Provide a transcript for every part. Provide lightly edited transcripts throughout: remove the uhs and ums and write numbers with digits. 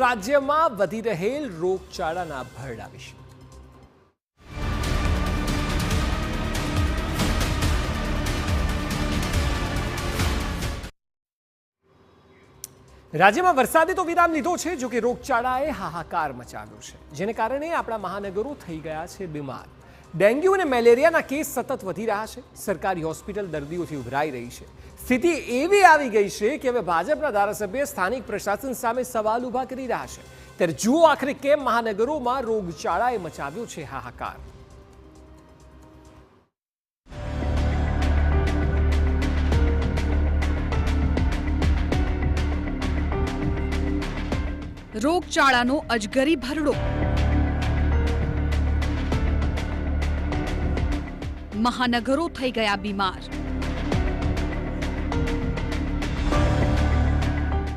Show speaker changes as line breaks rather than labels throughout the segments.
રાજ્યમાં વધી રહેલ રોગચાળાના ભરડા વિશે. રાજ્યમાં વરસાદે તો વિરામ લીધો છે, જો કે રોગચાળાએ હાહાકાર મચાવ્યો છે, જેને કારણે આપણા મહાનગરો થઈ ગયા છે બીમાર. ડેન્ગ્યુ અને મેલેરિયાના કેસ સતત વધી રહ્યા છે. સરકારી હોસ્પિટલ દર્દીઓથી ઉભરાઈ રહી છે. સ્થિતિ એવી આવી ગઈ છે કે હવે ભાજપના ધારાસભ્ય સ્થાનિક પ્રશાસન સામે સવાલ ઊભા કરી રહ્યા છે. ત્યારે જુઓ આખરે કેમ મહાનગરોમાં રોગચાળાએ મચાવ્યો છે હાહાકાર.
રોગચાળાનો અજગરી ભરડો. મહાનગરો થઈ ગયા બીમાર.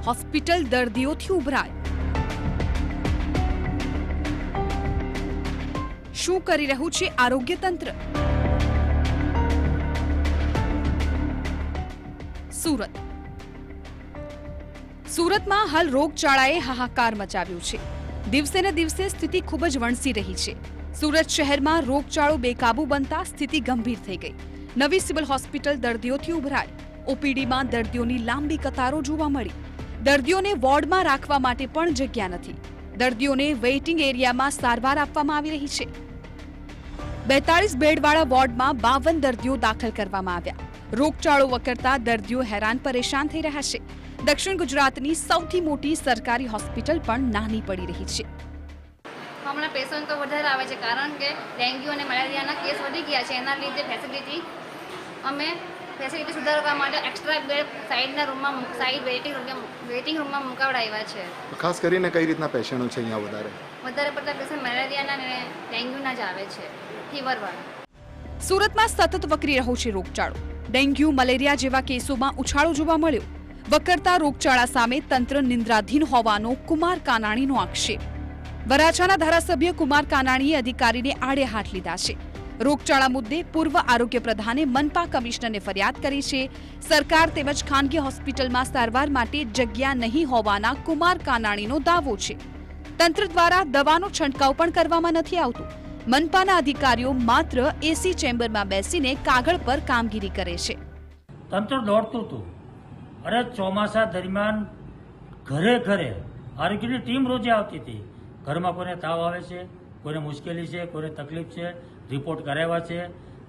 હોસ્પિટલ દર્દીઓથી ઉભરાય. શું કરી રહ્યું છે આરોગ્ય તંત્ર? સુરતમાં હાલ રોગચાળાએ હાહાકાર મચાવ્યો છે. દિવસે ને દિવસે સ્થિતિ ખૂબ જ વણસી રહી છે. સુરત શહેરમાં રોગચાળો બેકાબુ બનતા સ્થિતિ ગંભીર થઈ ગઈ. નવી સિવિલ હોસ્પિટલ દર્દીઓથી ઉભરાઈ. ઓપીડીમાં દર્દીઓની લાંબી કતારો જોવા મળી. દર્દીઓને વોર્ડમાં રાખવા માટે પણ જગ્યા નથી. દર્દીઓને વેઇટિંગ એરિયામાં સારવાર આપવામાં આવી રહી છે. 42 બેડવાળા વોર્ડમાં 52 દર્દીઓ દાખલ કરવામાં આવ્યા. રોગચાળો વકરતા દર્દીઓ હેરાન પરેશાન થઈ રહ્યા છે. દક્ષિણ ગુજરાતની સૌથી મોટી સરકારી હોસ્પિટલ પણ નાની પડી રહી છે.
હમણાં પેશન્ટ તો વધારે આવે છે, કારણ કે ડેન્ગ્યુ અને મલેરિયાના કેસ વધી ગયા છે. એના લીધે ફેસિલિટી સુધારવા માટે એક્સ્ટ્રા બેડ સાઈડના રૂમમાં વેઇટિંગ રૂમમાં મુકાવડાવ્યા છે.
ખાસ કરીને કઈ રીતના પેશન્ટો છે અહીંયા વધારે
પડતા પેશન્ટ મલેરિયાના અને ડેન્ગ્યુના જ આવે છે, ફીવરવાળા.
સુરતમાં સતત વકરી રહ્યો છે રોગચાળો. ડેન્ગ્યુ મલેરિયા જેવા કેસોમાં ઉછાળો જોવા મળ્યો. વકરતા રોગચાળા સામે તંત્ર નિંદ્રાધીન હોવાનો કુમાર કાનાણીનો આક્ષેપ. વરાછાના ધારાસભ્ય કુમાર કાનાણીએ અધિકારીને આડે હાથ લીધા છે. રોગચાળા મુદ્દે પૂર્વ આરોગ્ય પ્રધાને મનપા કમિશનરને ફરિયાદ કરી છે. સરકાર તેમજ ખાનગી હોસ્પિટલમાં સારવાર માટે જગ્યા નહીં હોવાના કુમાર કાનાણીનો દાવો છે. તંત્ર દ્વારા દવાનો છંટકાવ પણ કરવામાં નથી આવતો. મનપાના અધિકારીઓ માત્ર એસી ચેમ્બરમાં બેસીને કાગળ પર કામગીરી કરે છે.
તંત્ર દોડતું હતું. અરે ચોમાસા દરમિયાન ઘરે ઘરે આરોગ્યની ટીમ રોજે આવતી હતી. ઘરમાં કોઈને તાવ આવે છે, કોઈને મુશ્કેલી છે, કોઈને તકલીફ છે, રિપોર્ટ કરાવ્યા છે.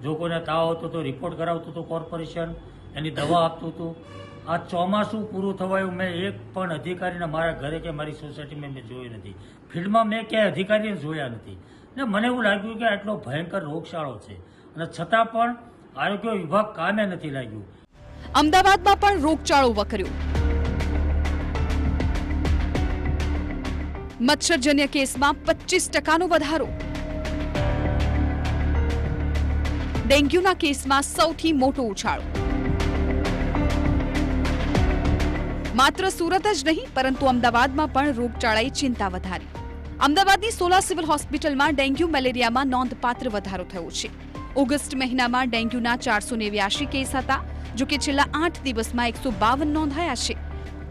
જો કોઈને તાવ આવતો તો રિપોર્ટ કરાવતું હતું કોર્પોરેશન, એની દવા આપતું હતું. આ ચોમાસું પૂરું થવાયું મેં એક પણ અધિકારીને મારા ઘરે કે મારી સોસાયટીમાં મેં જોયું નથી. ફિલ્ડમાં મેં ક્યાંય અધિકારીને જોયા નથી. ને મને એવું લાગ્યું કે આટલો ભયંકર રોગચાળો છે અને છતાં પણ આરોગ્ય વિભાગ કામે નથી લાગ્યું.
અમદાવાદમાં પણ રોગચાળો વકર્યો. મચ્છરજન્ય કેસમાં 25% વધારો. ડેન્ગ્યુના કેસમાં સૌથી મોટો ઉછાળો. માત્ર સુરત જ નહીં, પરંતુ અમદાવાદમાં પણ રોગચાળાએ ચિંતા વધારી. અમદાવાદની સોલા સિવિલ હોસ્પિટલમાં ડેન્ગ્યુ મેલેરિયામાં નોંધપાત્ર વધારો થયો છે. ઓગસ્ટ મહિનામાં ડેન્ગ્યુના 489 કેસ હતા, જો કે છેલ્લા 8 દિવસમાં 152 નોંધાયા છે.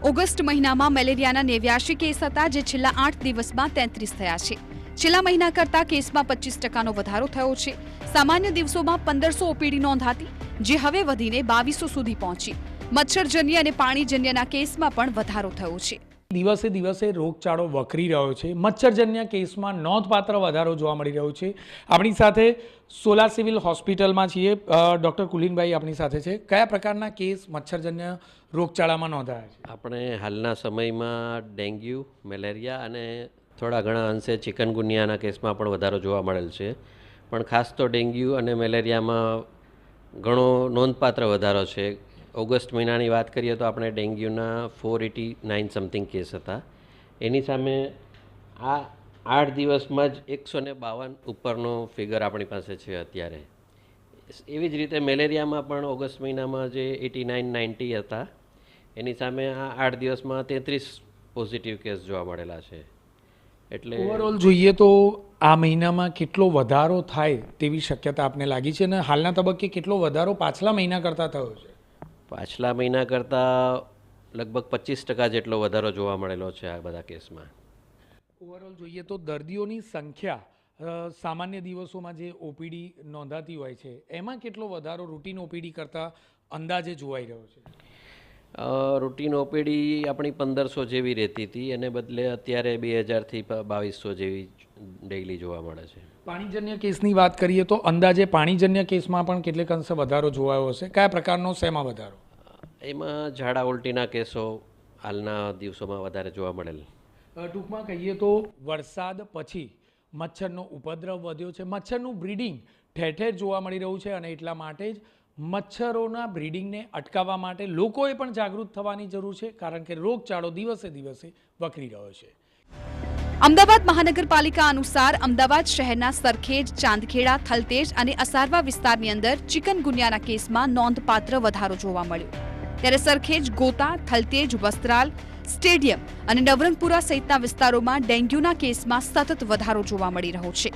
ઓગસ્ટ મહિનામાં મેલેરિયાના 89 કેસ હતા, જે છેલ્લા 8 દિવસમાં 33 થયા છે. છેલ્લા મહિના કરતા કેસમાં 25% વધારો થયો છે. સામાન્ય દિવસોમાં 1500 ઓપીડી નોંધાતી, જે હવે વધીને 2200 સુધી પહોંચી. મચ્છરજન્ય અને પાણીજન્યના કેસમાં પણ વધારો થયો છે.
દિવસે દિવસે રોગચાળો વકરી રહ્યો છે. મચ્છરજન્ય કેસમાં નોંધપાત્ર વધારો જોવા મળી રહ્યો છે. આપણી સાથે સોલા સિવિલ હોસ્પિટલમાં છીએ, ડૉક્ટર કુલીનભાઈ આપણી સાથે છે. કયા પ્રકારના કેસ મચ્છરજન્ય રોગચાળામાં નોંધાયા છે?
આપણે હાલના સમયમાં ડેન્ગ્યુ, મેલેરિયા અને થોડા ઘણા અંશે ચિકનગુનિયાના કેસમાં પણ વધારો જોવા મળેલ છે. પણ ખાસ તો ડેન્ગ્યુ અને મેલેરિયામાં ઘણો નોંધપાત્ર વધારો છે. ઓગસ્ટ મહિનાની વાત કરીએ તો આપણે ડેન્ગ્યુના 489 સમથિંગ કેસ હતા. એની સામે આ 8 દિવસમાં જ 152 ઉપરનો ફિગર આપણી પાસે છે અત્યારે. એવી જ રીતે મેલેરિયામાં પણ ઓગસ્ટ મહિનામાં જે 89-90 હતા, એની સામે આ 8 દિવસમાં 33 પોઝિટિવ કેસ જોવા મળેલા છે. એટલે
ઓવરઓલ જોઈએ તો આ મહિનામાં કેટલો વધારો થાય તેવી શક્યતા આપને લાગી છે, અને હાલના તબક્કે કેટલો વધારો પાછલા મહિના કરતાં થયો છે?
પાછલા મહિના કરતાં લગભગ 25% જેટલો વધારો જોવા મળેલો છે આ બધા કેસમાં.
ઓવરઓલ જોઈએ તો દર્દીઓની સંખ્યા સામાન્ય દિવસોમાં જે ઓપીડી નોંધાતી હોય છે એમાં કેટલો વધારો રૂટીન ઓપીડી કરતાં અંદાજે જોવાઈ રહ્યો છે?
રૂટીન ઓપીડી આપણી 1500 જેવી રહેતી હતી એને બદલે અત્યારે 2000થી 2200 જેવી ડેઇલી જોવા મળે છે.
પાણીજન્ય કેસની વાત કરીએ તો અંદાજે પાણીજન્ય કેસમાં પણ કેટલેક અંશે વધારો જોવાયો હશે. કયા પ્રકારનો શેમાં વધારો?
એમાં ઝાડા ઉલટીના કેસો હાલના દિવસોમાં વધારે જોવા મળેલ.
ટૂંકમાં કહીએ તો વરસાદ પછી મચ્છરનો ઉપદ્રવ વધ્યો છે, મચ્છરનું બ્રીડિંગ ઠેર ઠેર જોવા મળી રહ્યું છે અને એટલા માટે જ મચ્છરોના બ્રીડિંગને અટકાવવા માટે લોકોએ પણ જાગૃત થવાની જરૂર છે, કારણ કે રોગચાળો દિવસે દિવસે વકરી રહ્યો છે.
અમદાવાદ મહાનગરપાલિકા અનુસાર અમદાવાદ શહેરના સરખેજ, ચાંદખેડા, થલતેજ અને અસારવા વિસ્તારની અંદર ચિકનગુનિયાના કેસમાં નોંધપાત્ર વધારો જોવા મળ્યો. ત્યારે સરખેજ, ગોતા, થલતેજ, વસ્ત્રાલ, સ્ટેડિયમ અને નવરંગપુરા સહિતના વિસ્તારોમાં ડેન્ગ્યુના કેસમાં સતત વધારો જોવા મળી રહ્યો છે.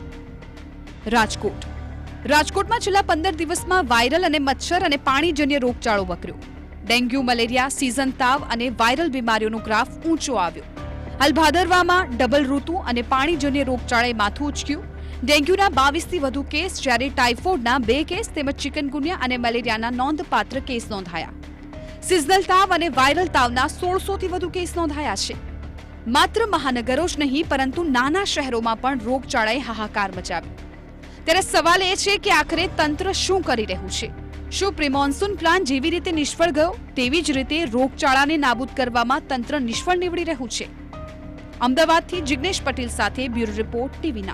રાજકોટમાં છેલ્લા 15 દિવસમાં વાયરલ અને મચ્છર અને પાણીજન્ય રોગચાળો વકર્યો. ડેન્ગ્યુ, મલેરિયા, સિઝન તાવ અને વાયરલ બીમારીઓનો ગ્રાફ ઊંચો આવ્યો. હાલ ભાદરવામાં ડબલ ઋતુ અને પાણીજન્ય રોગચાળાએ માથું ઉચક્યું. ડેન્ગ્યુના 22થી વધુ કેસ, જ્યારે ટાઇફોઇડના 2 કેસ તેમજ ચિકનગુનિયા અને મલેરિયાના નોંધપાત્ર કેસ નોંધાયા. સિઝનલ તાવ અને વાયરલ તાવના 1600થી વધુ કેસ નોંધાયા છે. માત્ર મહાનગરો જ નહીં પરંતુ નાના શહેરોમાં પણ રોગચાળાએ હાહાકાર મચાવ્યો. ત્યારે સવાલ એ છે કે આખરે તંત્ર શું કરી રહ્યું છે? શું પ્રિમોન્સૂન પ્લાન જેવી રીતે નિષ્ફળ ગયો તેવી જ રીતે રોગચાળાને નાબૂદ કરવામાં તંત્ર નિષ્ફળ નીવડી રહ્યું છે? અમદાવાદથી જિગ્નેશ પટેલ સાથે બ્યુરો રિપોર્ટ, TV9.